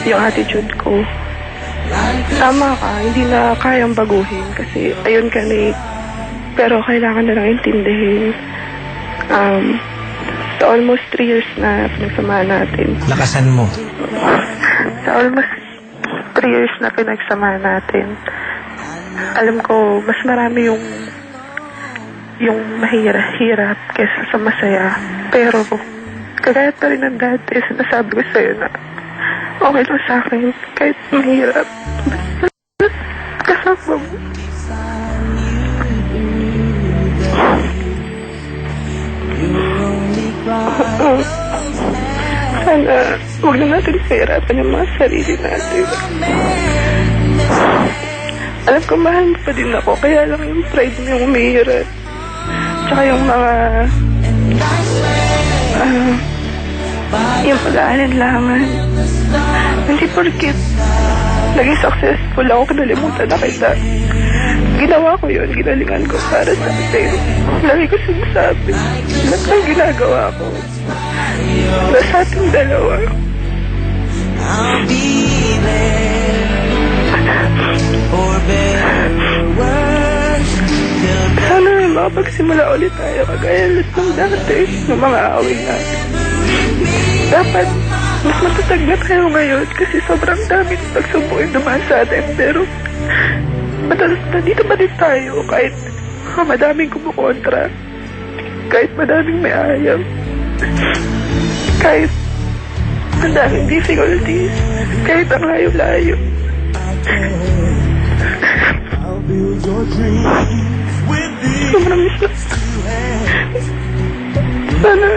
Yung attitude ko. Tama ka, hindi na kayang baguhin kasi ayun ka na pero kailangan na lang intindihin. Sa almost 3 years na pinagsamahan natin. Lakasan mo. Sa almost 3 years na pinagsamahan natin, alam ko mas marami yung mahirap kaysa sa masaya. Pero kagaya pa rin ng dati, sinasabi ko sa'yo na okay lang sa akin kahit mahirap. Basta kasama mo. Sana huwag na natin pahirapan yung mga sarili natin. Alam ko mahal mo pa din ako, kaya lang yung pride mo yung umihirap. Tsaka yung mga yung pag-aalinlangan. Hindi porkit naging successful ako, kinalimutan na kita. Ginawa ko yun, ginalingan ko para sa atin. Lagi ko sinasabi, lahat ng ginagawa ko na sa ating dalawa. I'll be there for better words. Sana makapagsimula ulit tayo kagaya lahat ng dati ng mga away natin. Dapat mas matatag na tayo ngayon kasi sobrang dami ng pagsubok naman sa atin. Pero nandito pa din tayo kahit madaming kumukontra, kahit madaming may ayaw, kahit madaming difficulties, kahit ang layo-layo. Sobrang miss. Sana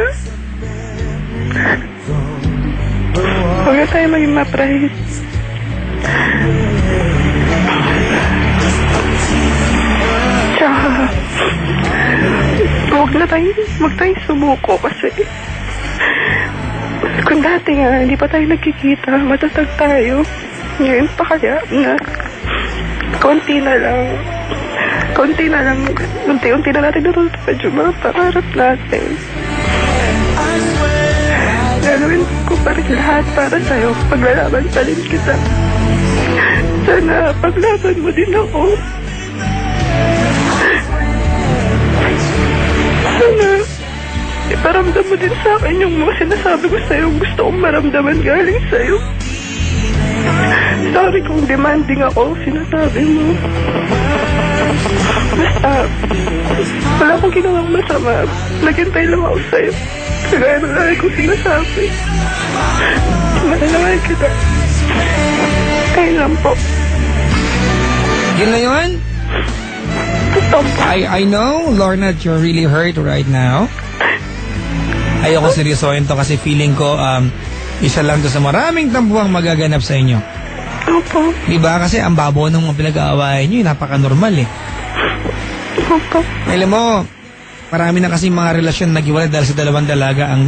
huwag na tayo maging maprahis. Tsaka huwag tayong sumuko kasi kung dati nga hindi pa tayo nagkikita, matatag tayo. Ngayon pa kaya na konti na lang unti-unti na natin natutupad yung mga pangarap natin. Gagawin ko pa rin lahat para sa'yo. Paglalaban pa rin kita. Sana paglaban mo din ako. Sana iparamdam mo din sa akin yung mga sinasabi ko sa'yo. Gusto kong maramdaman galing sa'yo. Sorry kung demanding ako, sinasabi mo. Basta wala akong ginawang masama. Naghintay lang ako sa'yo. Kagaya ng lagi kong sinasabi. Malalaman kita. Kaya lang po. Yun na yun? I know, Lorna, that you're really hurt right now. Ayoko seryosohin to kasi feeling ko isa lang to sa maraming tampuang magaganap sa inyo. Opo. Diba? Kasi ang babaw ng mga pinag-aawayan nyo, napaka-normal eh. Opo. Alam mo, marami na kasi mga relasyon naghiwalay dahil sa dalawang dalaga ang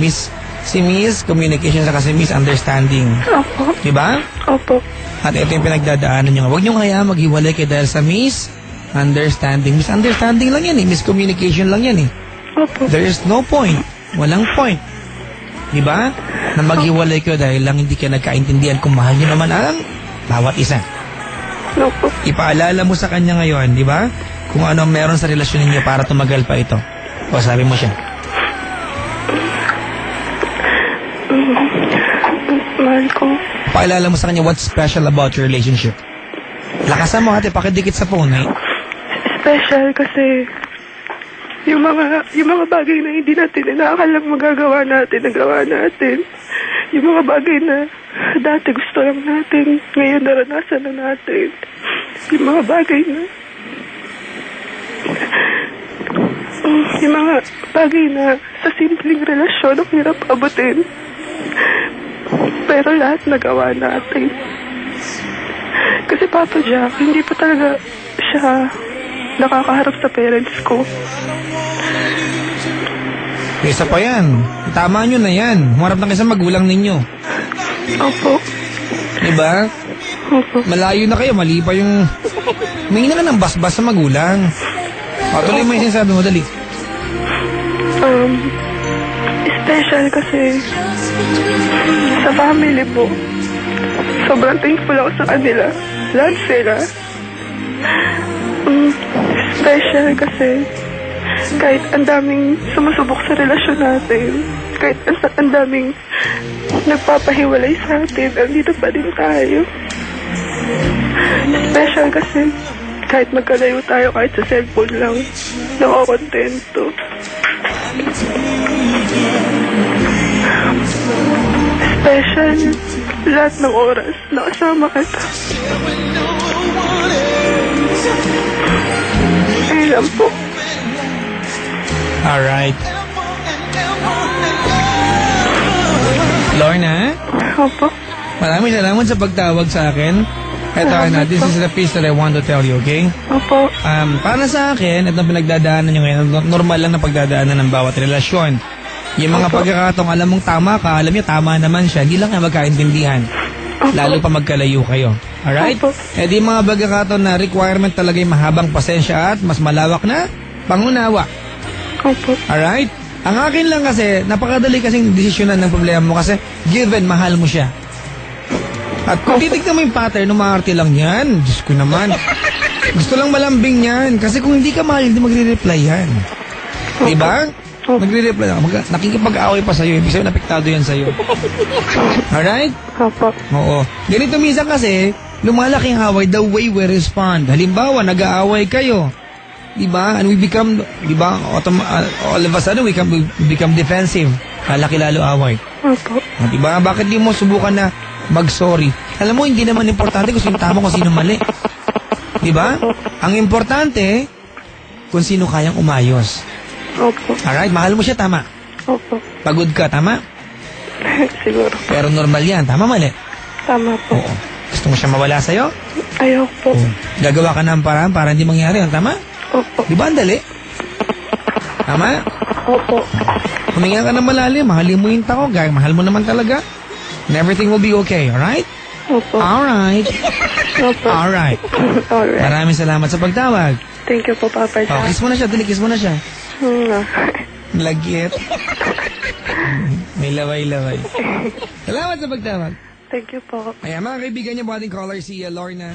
communication sa kasi misunderstanding. Opo. Diba? Opo. At ito yung pinagdadaanan nyo. Huwag nyo kaya maghiwalay kayo dahil sa misunderstanding. Misunderstanding lang yan eh. Miscommunication lang yan eh. Opo. There is no point. Walang point. Diba? Na maghiwalay kayo dahil lang hindi kayo nagkaintindihan kung mahal nyo naman ang bawat isa. Opo. Ipaalala mo sa kanya ngayon, di ba? Kung ano meron sa relasyon ninyo para tumagal pa ito. O sabi mo siya. Mahal ko. Paalala mo sa kanya what's special about your relationship. Lakasan mo ate, pakidikit sa phone eh. Special kasi yung mga bagay na hindi natin inakalang magagawa natin, nagawa natin. Yung mga bagay na dati gusto lang natin, ngayon naranasan na natin. Yung mga bagay na sa simpleng relasyon ang hirap abutin. Pero lahat nagawa natin. Kasi Papa Jack, hindi pa talaga siya nakakaharap sa parents ko. Isa pa yan. Tama nyo na yan. Humarap na kayo sa magulang ninyo. Opo. Diba? Opo. Malayo na kayo. Mali pa yung... May na ng basbas sa magulang. O, tuloy mo yung sinasabi mo. Dali. Special kasi Sa family po. Sobrang thankful ako sa kanila. Lahat sila. Special kasi kahit ang daming sumusubok sa relasyon natin, kahit ang daming nagpapahiwalay sa atin, andito pa din tayo. Special kasi kahit magkalayo tayo, kahit sa cellphone lang, nakakontento. Special lahat ng oras na kasama kita. Ayun lang po. Alright. Lorna, Opo. maraming salamat sa pagtawag sa akin. Ito na, this is the piece that I want to tell you, okay? Opo. Para sa akin, itong pinagdadaanan nyo ngayon, normal lang na pagdadaanan ng bawat relasyon. Yung mga pagkakataong alam mong tama ka, alam nyo tama naman siya, hindi lang nga magkaintindihan. Lalo pa magkalayo kayo. Alright? Opo. Eh di mga pagkakataon na requirement talaga yung mahabang pasensya at mas malawak na pangunawa. Opo. Alright? Ang akin lang kasi, napakadali kasing desisyonan ng problema mo kasi given, mahal mo siya. At kung titignan mo yung pattern, umaarte lang yan. Diyos ko naman. Gusto lang malambing yan. Kasi kung hindi ka mahal, hindi magre-reply yan. Diba? Nagre-reply lang. Nakikipag-away pa sa'yo. Ibig sabihin, napiktado yan sa'yo. Alright? Opo. Oo. Ganito minsan kasi, lumalaking away the way we respond. Halimbawa, nag-aaway kayo. Diba? And we become, diba, all of a sudden, we become defensive. Laki lalo away. Opo. Diba? Bakit di mo subukan na mag-sorry? Alam mo, hindi naman importante kung sino tama, kung sino mali. Diba? Ang importante, kung sino kayang umayos. Opo. Alright? Mahal mo siya, tama. Opo. Pagod ka, tama. Siguro. Pero normal yan, tama, mali. Tama po. Oo. Gusto mo siya mawala sa'yo? Ayoko po. Gagawa ka ng paraan para hindi mangyari yun, tama? Opo. Di ba ang dali? Tama? Opo. Huminga ka ng malalim, mahalin mo yung tao, gaya, mahal mo naman talaga. And everything will be okay, alright? Opo. Alright. Opo. Alright. Alright. Maraming salamat sa pagtawag. Thank you po, Papa Oh, Jack. kiss mo na siya, dali, kiss mo na siya. Lagit. May laway-laway. Salamat sa pagtawag. Thank you po. Ayan, mga kaibigan niyo, buhating caller si Lorna.